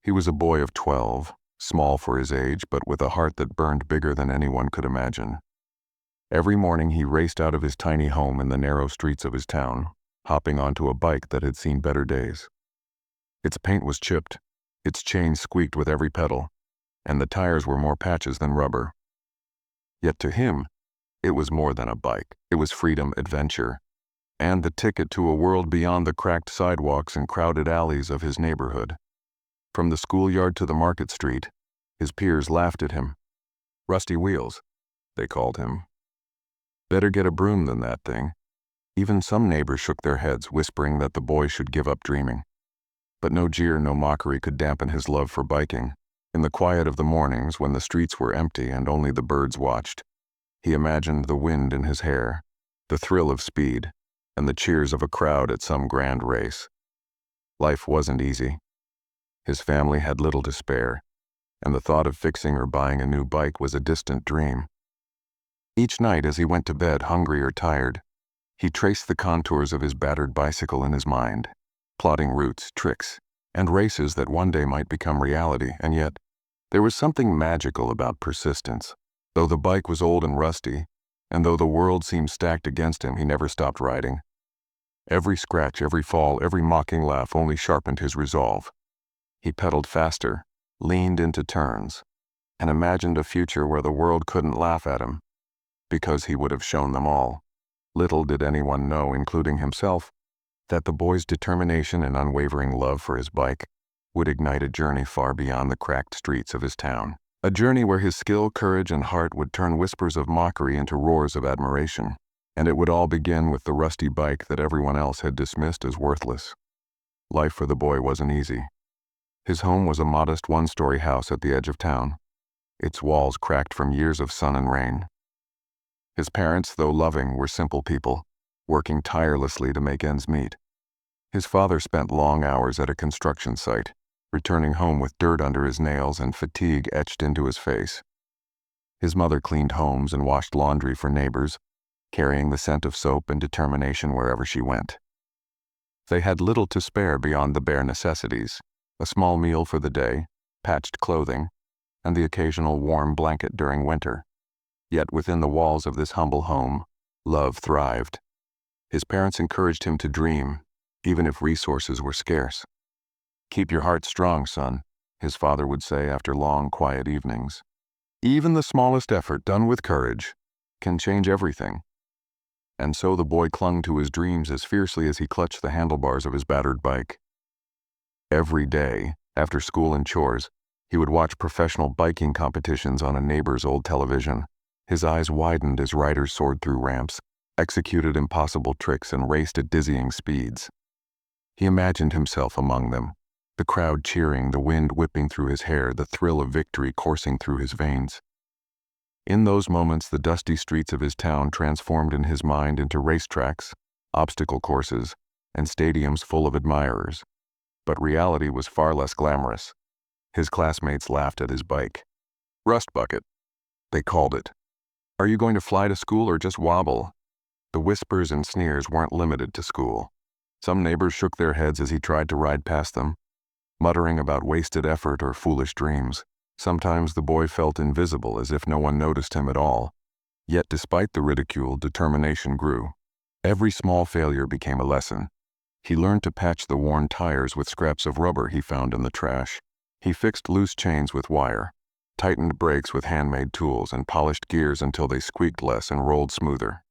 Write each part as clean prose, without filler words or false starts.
He was a boy of 12, small for his age, but with a heart that burned bigger than anyone could imagine. Every morning he raced out of his tiny home in the narrow streets of his town, hopping onto a bike that had seen better days. Its paint was chipped, its chain squeaked with every pedal, and the tires were more patches than rubber. Yet to him, it was more than a bike. It was freedom, adventure, and the ticket to a world beyond the cracked sidewalks and crowded alleys of his neighborhood. From the schoolyard to the market street, his peers laughed at him. Rusty wheels, they called him. Better get a broom than that thing. Even some neighbors shook their heads, whispering that the boy should give up dreaming. But no jeer, no mockery could dampen his love for biking. In the quiet of the mornings, when the streets were empty and only the birds watched, he imagined the wind in his hair, the thrill of speed, and the cheers of a crowd at some grand race. Life wasn't easy. His family had little to spare, and the thought of fixing or buying a new bike was a distant dream. Each night as he went to bed, hungry or tired, he traced the contours of his battered bicycle in his mind, plotting routes, tricks, and races that one day might become reality. And yet, there was something magical about persistence. Though the bike was old and rusty, and though the world seemed stacked against him, he never stopped riding. Every scratch, every fall, every mocking laugh only sharpened his resolve. He pedaled faster, leaned into turns, and imagined a future where the world couldn't laugh at him, because he would have shown them all. Little did anyone know, including himself, that the boy's determination and unwavering love for his bike would ignite a journey far beyond the cracked streets of his town. A journey where his skill, courage, and heart would turn whispers of mockery into roars of admiration. And it would all begin with the rusty bike that everyone else had dismissed as worthless. Life for the boy wasn't easy. His home was a modest one-story house at the edge of town, its walls cracked from years of sun and rain. His parents, though loving, were simple people, working tirelessly to make ends meet. His father spent long hours at a construction site, returning home with dirt under his nails and fatigue etched into his face. His mother cleaned homes and washed laundry for neighbors, carrying the scent of soap and determination wherever she went. They had little to spare beyond the bare necessities, a small meal for the day, patched clothing, and the occasional warm blanket during winter. Yet within the walls of this humble home, love thrived. His parents encouraged him to dream, even if resources were scarce. "Keep your heart strong, son," his father would say after long, quiet evenings. "Even the smallest effort done with courage can change everything." And so the boy clung to his dreams as fiercely as he clutched the handlebars of his battered bike. Every day, after school and chores, he would watch professional biking competitions on a neighbor's old television. His eyes widened as riders soared through ramps, executed impossible tricks, and raced at dizzying speeds. He imagined himself among them, the crowd cheering, the wind whipping through his hair, the thrill of victory coursing through his veins. In those moments, the dusty streets of his town transformed in his mind into racetracks, obstacle courses, and stadiums full of admirers. But reality was far less glamorous. His classmates laughed at his bike. "Rust bucket," they called it. "Are you going to fly to school or just wobble?" The whispers and sneers weren't limited to school. Some neighbors shook their heads as he tried to ride past them, muttering about wasted effort or foolish dreams. Sometimes the boy felt invisible, as if no one noticed him at all. Yet despite the ridicule, determination grew. Every small failure became a lesson. He learned to patch the worn tires with scraps of rubber he found in the trash. He fixed loose chains with wire, tightened brakes with handmade tools, and polished gears until they squeaked less and rolled smoother.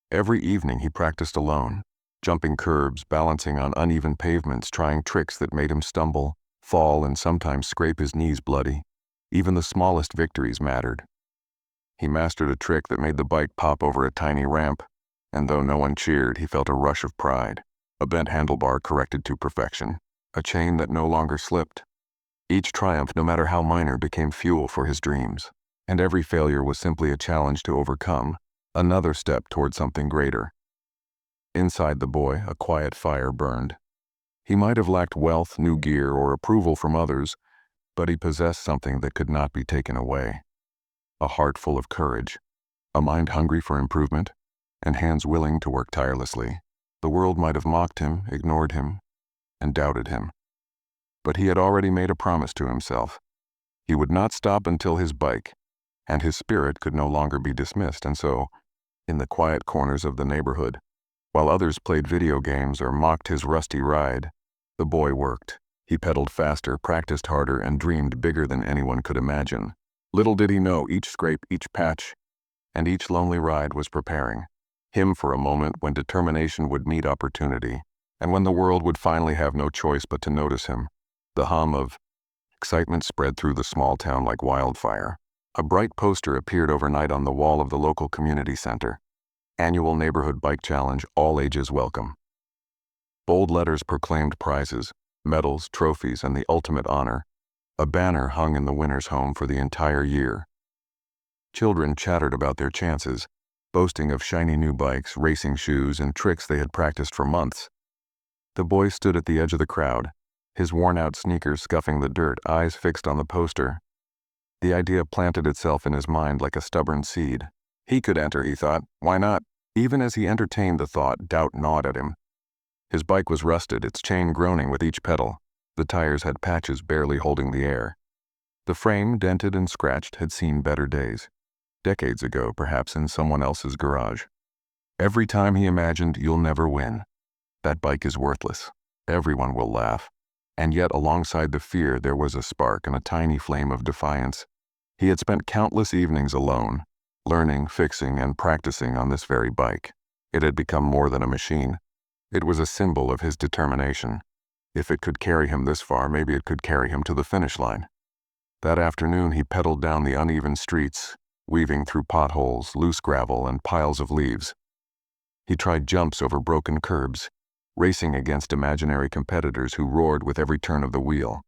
Every evening he practiced alone, jumping curbs, balancing on uneven pavements, trying tricks that made him stumble, fall, and sometimes scrape his knees bloody. Even the smallest victories mattered. He mastered a trick that made the bike pop over a tiny ramp, and though no one cheered, he felt a rush of pride. A bent handlebar corrected to perfection, a chain that no longer slipped. Each triumph, no matter how minor, became fuel for his dreams, and every failure was simply a challenge to overcome, another step toward something greater. Inside the boy, a quiet fire burned. He might have lacked wealth, new gear, or approval from others, but he possessed something that could not be taken away. A heart full of courage, a mind hungry for improvement, and hands willing to work tirelessly. The world might have mocked him, ignored him, and doubted him. But he had already made a promise to himself. He would not stop until his bike, and his spirit could no longer be dismissed, and so, in the quiet corners of the neighborhood, while others played video games or mocked his rusty ride, the boy worked. He pedaled faster, practiced harder, and dreamed bigger than anyone could imagine. Little did he know each scrape, each patch, and each lonely ride was preparing him for a moment when determination would meet opportunity, and when the world would finally have no choice but to notice him. The hum of excitement spread through the small town like wildfire. A bright poster appeared overnight on the wall of the local community center. Annual Neighborhood Bike Challenge, all ages welcome. Bold letters proclaimed prizes, medals, trophies, and the ultimate honor. A banner hung in the winner's home for the entire year. Children chattered about their chances, boasting of shiny new bikes, racing shoes, and tricks they had practiced for months. The boy stood at the edge of the crowd, his worn-out sneakers scuffing the dirt, eyes fixed on the poster. The idea planted itself in his mind like a stubborn seed. He could enter, he thought. Why not? Even as he entertained the thought, doubt gnawed at him. His bike was rusted, its chain groaning with each pedal. The tires had patches barely holding the air. The frame, dented and scratched, had seen better days. Decades ago, perhaps in someone else's garage. Every time he imagined, you'll never win. That bike is worthless. Everyone will laugh. And yet alongside the fear there was a spark and a tiny flame of defiance. He had spent countless evenings alone, learning, fixing, and practicing on this very bike. It had become more than a machine. It was a symbol of his determination. If it could carry him this far, maybe it could carry him to the finish line. That afternoon he pedaled down the uneven streets, weaving through potholes, loose gravel, and piles of leaves. He tried jumps over broken curbs, racing against imaginary competitors who roared with every turn of the wheel.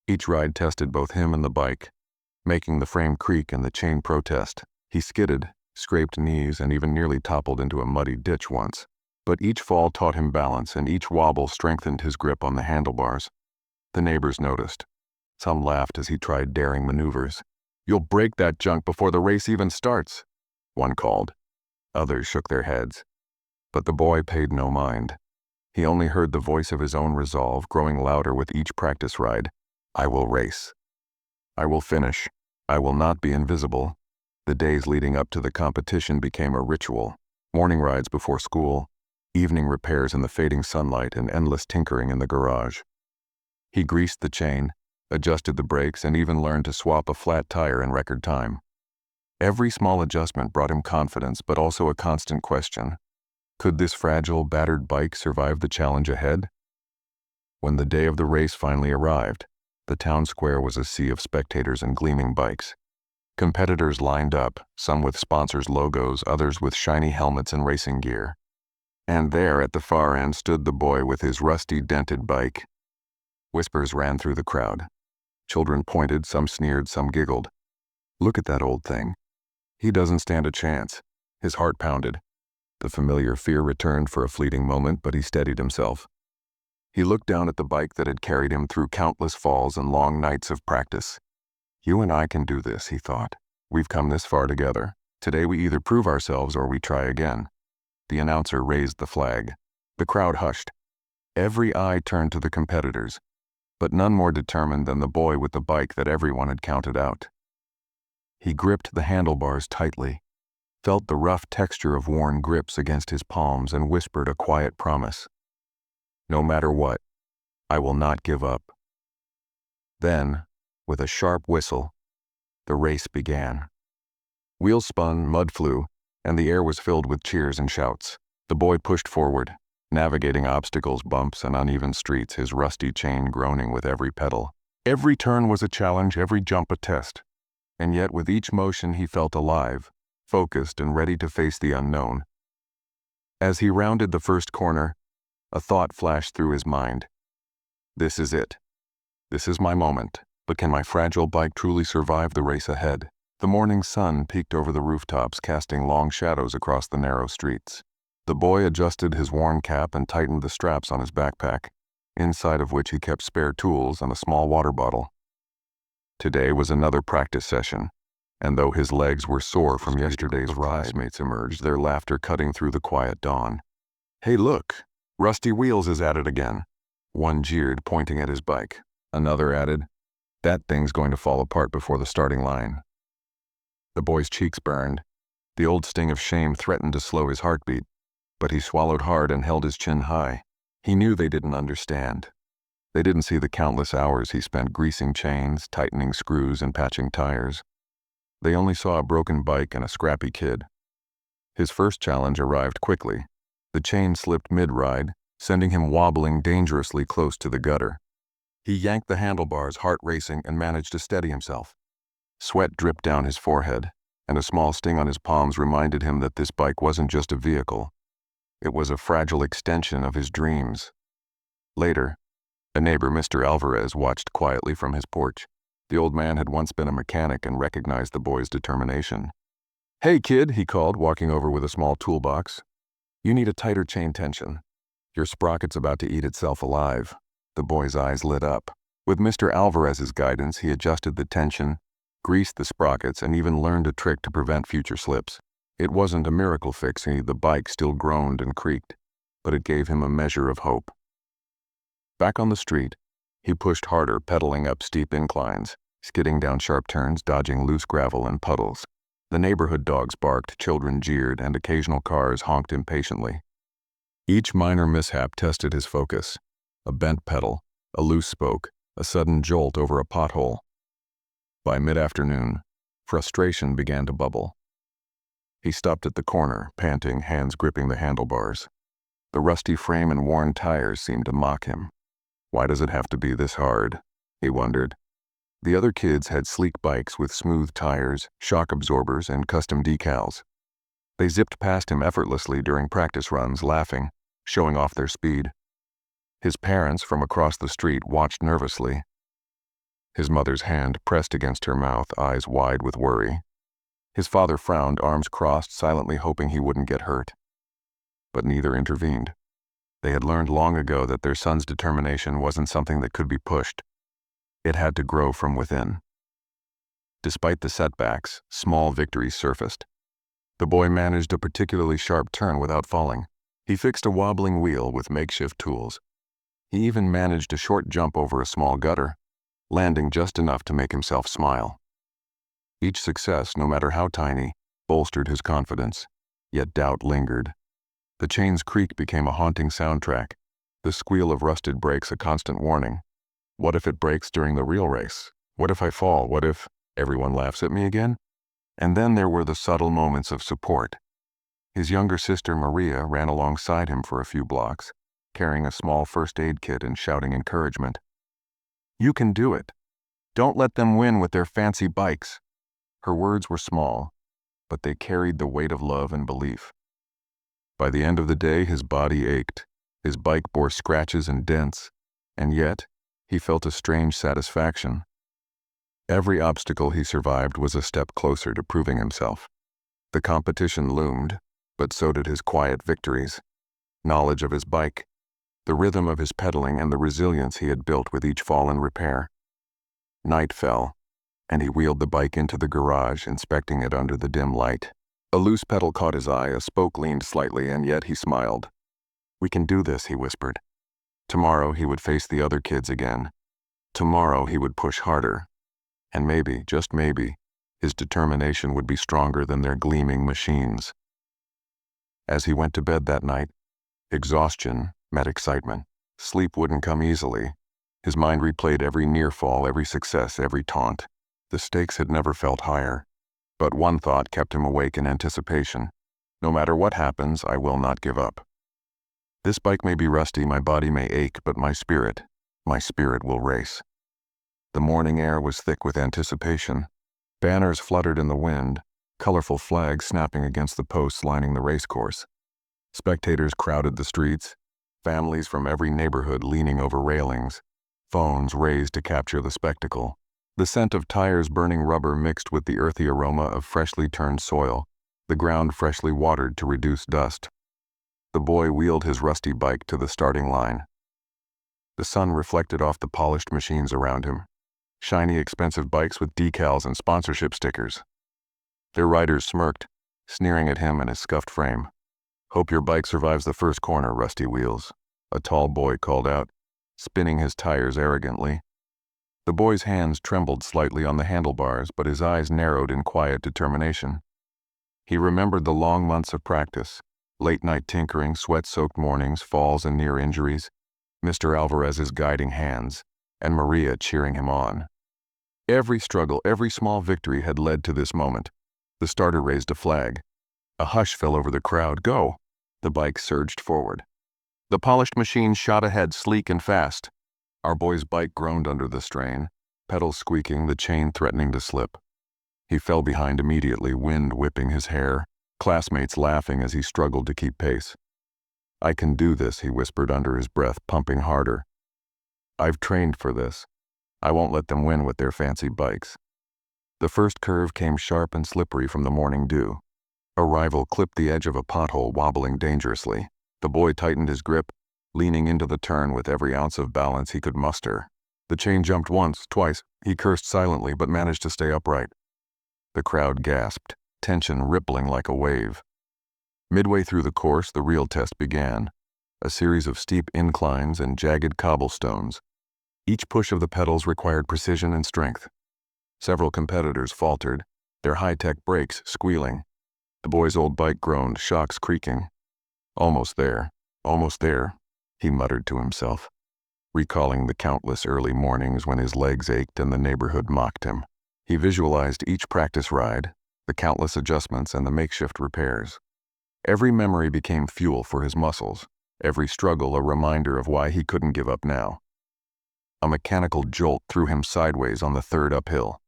Each ride tested both him and the bike, making the frame creak and the chain protest. He skidded, scraped knees, and even nearly toppled into a muddy ditch once. But each fall taught him balance, and each wobble strengthened his grip on the handlebars. The neighbors noticed. Some laughed as he tried daring maneuvers. "You'll break that junk before the race even starts," one called. Others shook their heads. But the boy paid no mind. He only heard the voice of his own resolve growing louder with each practice ride. "I will race. I will finish. I will not be invisible." The days leading up to the competition became a ritual. Morning rides before school, evening repairs in the fading sunlight, and endless tinkering in the garage. He greased the chain, adjusted the brakes, and even learned to swap a flat tire in record time. Every small adjustment brought him confidence, but also a constant question. Could this fragile, battered bike survive the challenge ahead? When the day of the race finally arrived, the town square was a sea of spectators and gleaming bikes. Competitors lined up, some with sponsors' logos, others with shiny helmets and racing gear. And there, at the far end, stood the boy with his rusty, dented bike. Whispers ran through the crowd. Children pointed, some sneered, some giggled. "Look at that old thing. He doesn't stand a chance." His heart pounded. The familiar fear returned for a fleeting moment, but he steadied himself. He looked down at the bike that had carried him through countless falls and long nights of practice. "You and I can do this," he thought. "We've come this far together. Today we either prove ourselves or we try again." The announcer raised the flag. The crowd hushed. Every eye turned to the competitors, but none more determined than the boy with the bike that everyone had counted out. He gripped the handlebars tightly, felt the rough texture of worn grips against his palms, and whispered a quiet promise. "No matter what, I will not give up." Then, with a sharp whistle, the race began. Wheels spun, mud flew, and the air was filled with cheers and shouts. The boy pushed forward, navigating obstacles, bumps, and uneven streets, his rusty chain groaning with every pedal. Every turn was a challenge, every jump a test. And yet with each motion he felt alive, focused, and ready to face the unknown. As he rounded the first corner, a thought flashed through his mind. This is it. This is my moment. But can my fragile bike truly survive the race ahead? The morning sun peeked over the rooftops, casting long shadows across the narrow streets. The boy adjusted his worn cap and tightened the straps on his backpack, inside of which he kept spare tools and a small water bottle. Today was another practice session, and though his legs were sore from yesterday's ride, mates emerged, their laughter cutting through the quiet dawn. "Hey, look! Rusty Wheels is at it again," one jeered, pointing at his bike. Another added, "That thing's going to fall apart before the starting line." The boy's cheeks burned. The old sting of shame threatened to slow his heartbeat, but he swallowed hard and held his chin high. He knew they didn't understand. They didn't see the countless hours he spent greasing chains, tightening screws, and patching tires. They only saw a broken bike and a scrappy kid. His first challenge arrived quickly. The chain slipped mid-ride, sending him wobbling dangerously close to the gutter. He yanked the handlebars, heart racing, and managed to steady himself. Sweat dripped down his forehead, and a small sting on his palms reminded him that this bike wasn't just a vehicle. It was a fragile extension of his dreams. Later, a neighbor, Mr. Alvarez, watched quietly from his porch. The old man had once been a mechanic and recognized the boy's determination. "Hey, kid," he called, walking over with a small toolbox. "You need a tighter chain tension. Your sprocket's about to eat itself alive." The boy's eyes lit up. With Mr. Alvarez's guidance, he adjusted the tension, greased the sprockets, and even learned a trick to prevent future slips. It wasn't a miracle fix. The bike still groaned and creaked, but it gave him a measure of hope. Back on the street, he pushed harder, pedaling up steep inclines, skidding down sharp turns, dodging loose gravel and puddles. The neighborhood dogs barked, children jeered, and occasional cars honked impatiently. Each minor mishap tested his focus. A bent pedal, a loose spoke, a sudden jolt over a pothole. By mid-afternoon, frustration began to bubble. He stopped at the corner, panting, hands gripping the handlebars. The rusty frame and worn tires seemed to mock him. Why does it have to be this hard? He wondered. The other kids had sleek bikes with smooth tires, shock absorbers, and custom decals. They zipped past him effortlessly during practice runs, laughing, showing off their speed. His parents from across the street watched nervously. His mother's hand pressed against her mouth, eyes wide with worry. His father frowned, arms crossed, silently hoping he wouldn't get hurt. But neither intervened. They had learned long ago that their son's determination wasn't something that could be pushed. It had to grow from within. Despite the setbacks, small victories surfaced. The boy managed a particularly sharp turn without falling. He fixed a wobbling wheel with makeshift tools. He even managed a short jump over a small gutter, landing just enough to make himself smile. Each success, no matter how tiny, bolstered his confidence, yet doubt lingered. The chain's creak became a haunting soundtrack, the squeal of rusted brakes a constant warning. What if it breaks during the real race? What if I fall? What if everyone laughs at me again? And then there were the subtle moments of support. His younger sister Maria ran alongside him for a few blocks, carrying a small first aid kit and shouting encouragement. "You can do it. Don't let them win with their fancy bikes." Her words were small, but they carried the weight of love and belief. By the end of the day, his body ached. His bike bore scratches and dents, and yet he felt a strange satisfaction. Every obstacle he survived was a step closer to proving himself. The competition loomed, but so did his quiet victories. Knowledge of his bike, the rhythm of his pedaling, and the resilience he had built with each fall and repair. Night fell, and he wheeled the bike into the garage, inspecting it under the dim light. A loose pedal caught his eye, a spoke leaned slightly, and yet he smiled. "We can do this," he whispered. Tomorrow he would face the other kids again. Tomorrow he would push harder. And maybe, just maybe, his determination would be stronger than their gleaming machines. As he went to bed that night, exhaustion met excitement. Sleep wouldn't come easily. His mind replayed every near fall, every success, every taunt. The stakes had never felt higher. But one thought kept him awake in anticipation. No matter what happens, I will not give up. This bike may be rusty, my body may ache, but my spirit will race. The morning air was thick with anticipation. Banners fluttered in the wind, colorful flags snapping against the posts lining the racecourse. Spectators crowded the streets, families from every neighborhood leaning over railings, phones raised to capture the spectacle. The scent of tires burning rubber mixed with the earthy aroma of freshly turned soil, the ground freshly watered to reduce dust. The boy wheeled his rusty bike to the starting line. The sun reflected off the polished machines around him. Shiny, expensive bikes with decals and sponsorship stickers. Their riders smirked, sneering at him and his scuffed frame. "Hope your bike survives the first corner, Rusty Wheels," a tall boy called out, spinning his tires arrogantly. The boy's hands trembled slightly on the handlebars, but his eyes narrowed in quiet determination. He remembered the long months of practice, late-night tinkering, sweat-soaked mornings, falls and near injuries, Mr. Alvarez's guiding hands, and Maria cheering him on. Every struggle, every small victory had led to this moment. The starter raised a flag. A hush fell over the crowd. "Go!" The bike surged forward. The polished machine shot ahead, sleek and fast. Our boy's bike groaned under the strain, pedals squeaking, the chain threatening to slip. He fell behind immediately, wind whipping his hair, classmates laughing as he struggled to keep pace. "I can do this," he whispered under his breath, pumping harder. "I've trained for this. I won't let them win with their fancy bikes." The first curve came sharp and slippery from the morning dew. A rival clipped the edge of a pothole, wobbling dangerously. The boy tightened his grip, leaning into the turn with every ounce of balance he could muster. The chain jumped once, twice. He cursed silently but managed to stay upright. The crowd gasped, tension rippling like a wave. Midway through the course, the real test began. A series of steep inclines and jagged cobblestones. Each push of the pedals required precision and strength. Several competitors faltered, their high-tech brakes squealing. The boy's old bike groaned, shocks creaking. Almost there, he muttered to himself, recalling the countless early mornings when his legs ached and the neighborhood mocked him. He visualized each practice ride, the countless adjustments and the makeshift repairs. Every memory became fuel for his muscles, every struggle a reminder of why he couldn't give up now. A mechanical jolt threw him sideways on the third uphill.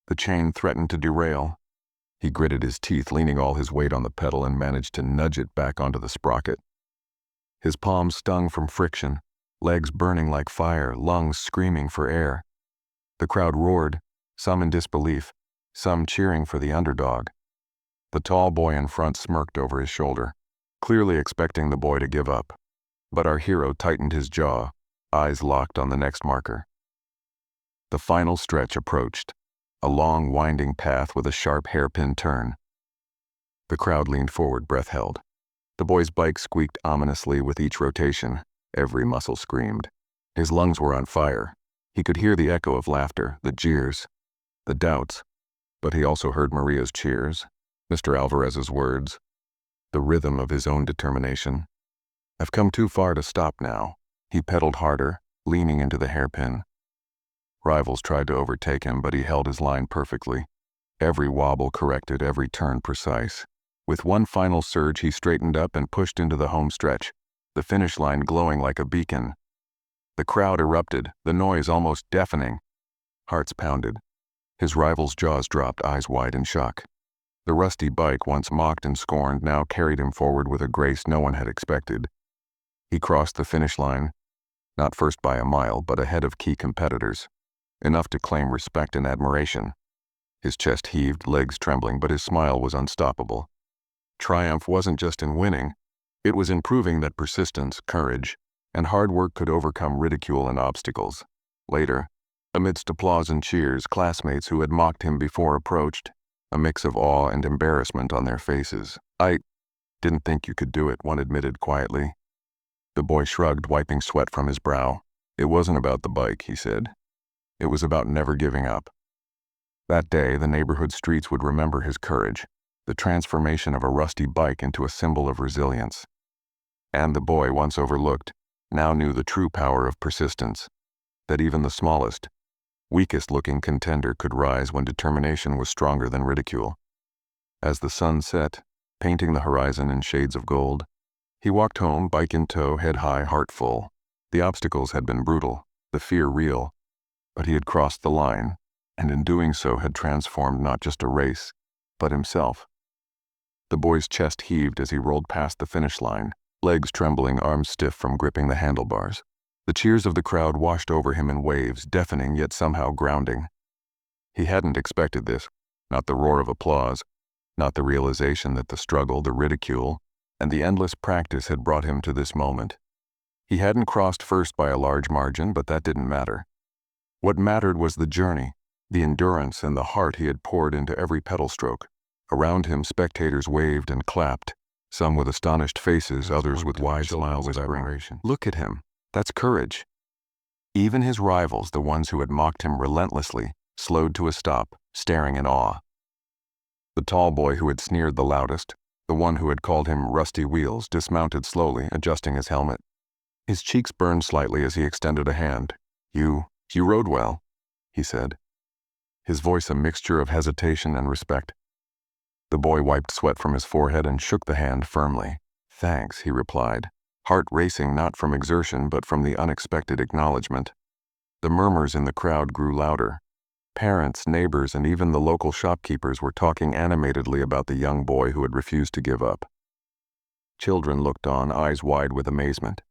The chain threatened to derail. He gritted his teeth, leaning all his weight on the pedal, and managed to nudge it back onto the sprocket. His palms stung from friction, legs burning like fire, lungs screaming for air. The crowd roared, some in disbelief, some cheering for the underdog. The tall boy in front smirked over his shoulder, clearly expecting the boy to give up. But our hero tightened his jaw, eyes locked on the next marker. The final stretch approached, a long, winding path with a sharp hairpin turn. The crowd leaned forward, breath held. The boy's bike squeaked ominously with each rotation. Every muscle screamed. His lungs were on fire. He could hear the echo of laughter, the jeers, the doubts. But he also heard Maria's cheers, Mr. Alvarez's words, the rhythm of his own determination. "I've come too far to stop now." He pedaled harder, leaning into the hairpin. Rivals tried to overtake him, but he held his line perfectly. Every wobble corrected, every turn precise. With one final surge, he straightened up and pushed into the home stretch, the finish line glowing like a beacon. The crowd erupted, the noise almost deafening. Hearts pounded. His rival's jaws dropped, eyes wide in shock. The rusty bike, once mocked and scorned, now carried him forward with a grace no one had expected. He crossed the finish line, not first by a mile, but ahead of key competitors, enough to claim respect and admiration. His chest heaved, legs trembling, but his smile was unstoppable. Triumph wasn't just in winning, it was in proving that persistence, courage, and hard work could overcome ridicule and obstacles. Later, amidst applause and cheers, classmates who had mocked him before approached, a mix of awe and embarrassment on their faces. "I didn't think you could do it," one admitted quietly. The boy shrugged, wiping sweat from his brow. "It wasn't about the bike," he said. "It was about never giving up." That day, the neighborhood streets would remember his courage, the transformation of a rusty bike into a symbol of resilience. And the boy, once overlooked, now knew the true power of persistence, that even the smallest, weakest-looking contender could rise when determination was stronger than ridicule. As the sun set, painting the horizon in shades of gold, he walked home, bike in tow, head high, heart full. The obstacles had been brutal, the fear real, but he had crossed the line, and in doing so had transformed not just a race, but himself. The boy's chest heaved as he rolled past the finish line, legs trembling, arms stiff from gripping the handlebars. The cheers of the crowd washed over him in waves, deafening yet somehow grounding. He hadn't expected this, not the roar of applause, not the realization that the struggle, the ridicule, and the endless practice had brought him to this moment. He hadn't crossed first by a large margin, but that didn't matter. What mattered was the journey, the endurance and the heart he had poured into every pedal stroke. Around him, spectators waved and clapped, some with astonished faces, others with wide smiles, whispering, "Look at him, that's courage." Even his rivals, the ones who had mocked him relentlessly, slowed to a stop, staring in awe. The tall boy who had sneered the loudest, the one who had called him Rusty Wheels, dismounted slowly, adjusting his helmet. His cheeks burned slightly as he extended a hand. You rode well," he said, his voice a mixture of hesitation and respect. The boy wiped sweat from his forehead and shook the hand firmly. "Thanks," he replied, heart racing not from exertion but from the unexpected acknowledgement. The murmurs in the crowd grew louder. Parents, neighbors, and even the local shopkeepers were talking animatedly about the young boy who had refused to give up. Children looked on, eyes wide with amazement.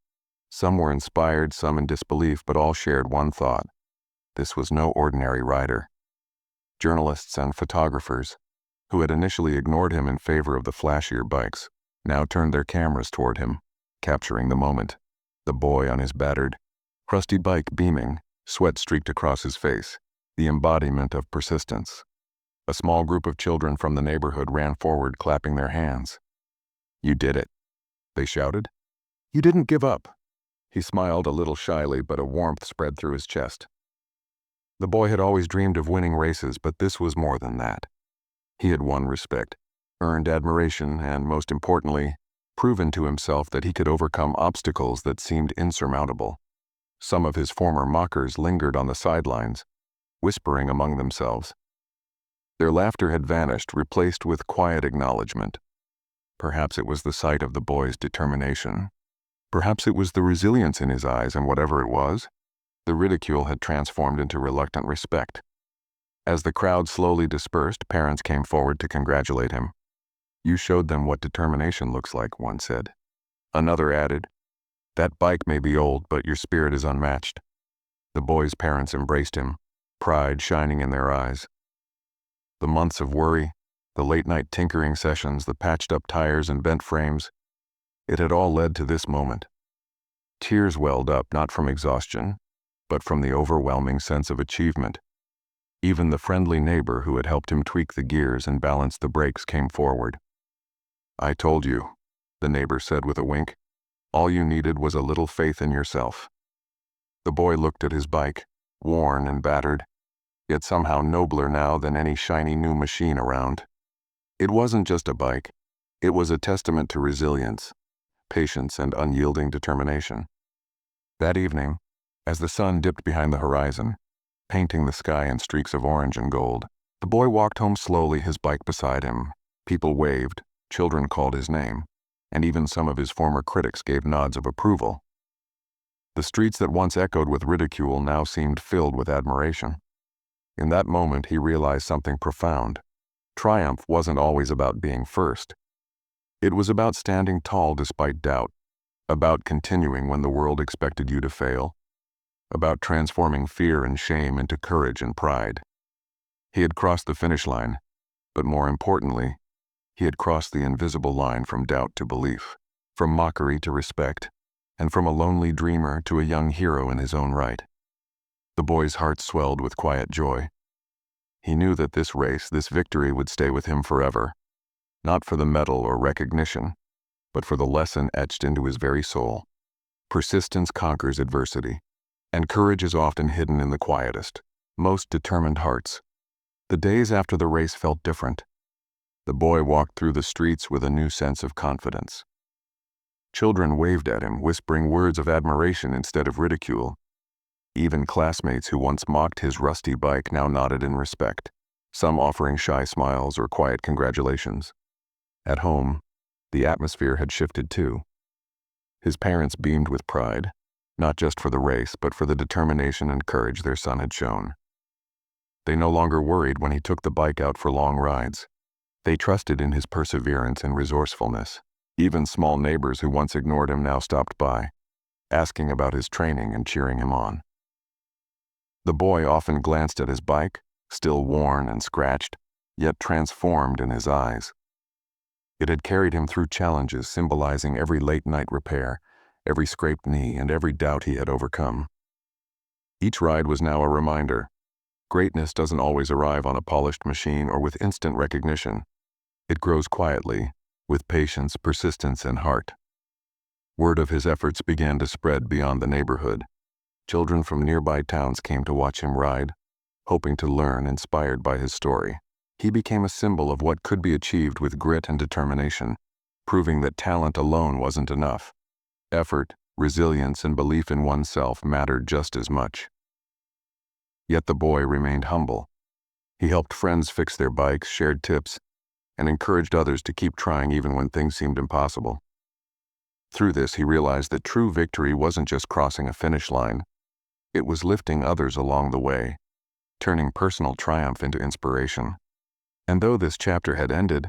Some were inspired, some in disbelief, but all shared one thought. This was no ordinary rider. Journalists and photographers, who had initially ignored him in favor of the flashier bikes, now turned their cameras toward him, capturing the moment. The boy on his battered, crusty bike beaming, sweat streaked across his face, the embodiment of persistence. A small group of children from the neighborhood ran forward, clapping their hands. "You did it," they shouted. "You didn't give up." He smiled a little shyly, but a warmth spread through his chest. The boy had always dreamed of winning races, but this was more than that. He had won respect, earned admiration, and most importantly, proven to himself that he could overcome obstacles that seemed insurmountable. Some of his former mockers lingered on the sidelines, whispering among themselves. Their laughter had vanished, replaced with quiet acknowledgement. Perhaps it was the sight of the boy's determination. Perhaps it was the resilience in his eyes, and whatever it was, the ridicule had transformed into reluctant respect. As the crowd slowly dispersed, parents came forward to congratulate him. "You showed them what determination looks like," one said. Another added, "That bike may be old, but your spirit is unmatched." The boy's parents embraced him, pride shining in their eyes. The months of worry, the late-night tinkering sessions, the patched-up tires and bent frames, it had all led to this moment. Tears welled up, not from exhaustion, but from the overwhelming sense of achievement. Even the friendly neighbor who had helped him tweak the gears and balance the brakes came forward. "I told you," the neighbor said with a wink. "All you needed was a little faith in yourself." The boy looked at his bike, worn and battered, yet somehow nobler now than any shiny new machine around. It wasn't just a bike. It was a testament to resilience, patience, and unyielding determination. That evening, as the sun dipped behind the horizon, painting the sky in streaks of orange and gold, the boy walked home slowly, his bike beside him. People waved, children called his name, and even some of his former critics gave nods of approval. The streets that once echoed with ridicule now seemed filled with admiration. In that moment, he realized something profound. Triumph wasn't always about being first. It was about standing tall despite doubt, about continuing when the world expected you to fail, about transforming fear and shame into courage and pride. He had crossed the finish line, but more importantly, he had crossed the invisible line from doubt to belief, from mockery to respect, and from a lonely dreamer to a young hero in his own right. The boy's heart swelled with quiet joy. He knew that this race, this victory, would stay with him forever, not for the medal or recognition, but for the lesson etched into his very soul. Persistence conquers adversity, and courage is often hidden in the quietest, most determined hearts. The days after the race felt different. The boy walked through the streets with a new sense of confidence. Children waved at him, whispering words of admiration instead of ridicule. Even classmates who once mocked his rusty bike now nodded in respect, some offering shy smiles or quiet congratulations. At home, the atmosphere had shifted too. His parents beamed with pride, not just for the race, but for the determination and courage their son had shown. They no longer worried when he took the bike out for long rides. They trusted in his perseverance and resourcefulness. Even small neighbors who once ignored him now stopped by, asking about his training and cheering him on. The boy often glanced at his bike, still worn and scratched, yet transformed in his eyes. It had carried him through challenges, symbolizing every late-night repair, every scraped knee, and every doubt he had overcome. Each ride was now a reminder. Greatness doesn't always arrive on a polished machine or with instant recognition. It grows quietly, with patience, persistence, and heart. Word of his efforts began to spread beyond the neighborhood. Children from nearby towns came to watch him ride, hoping to learn, inspired by his story. He became a symbol of what could be achieved with grit and determination, proving that talent alone wasn't enough. Effort, resilience, and belief in oneself mattered just as much. Yet the boy remained humble. He helped friends fix their bikes, shared tips, and encouraged others to keep trying even when things seemed impossible. Through this, he realized that true victory wasn't just crossing a finish line. It was lifting others along the way, turning personal triumph into inspiration. And though this chapter had ended,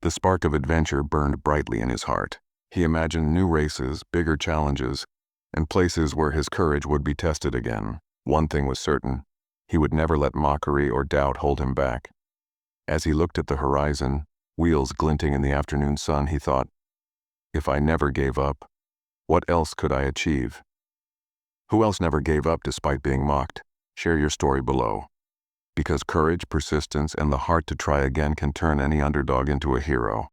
the spark of adventure burned brightly in his heart. He imagined new races, bigger challenges, and places where his courage would be tested again. One thing was certain: he would never let mockery or doubt hold him back. As he looked at the horizon, wheels glinting in the afternoon sun, he thought, if I never gave up, what else could I achieve? Who else never gave up despite being mocked? Share your story below. Because courage, persistence, and the heart to try again can turn any underdog into a hero.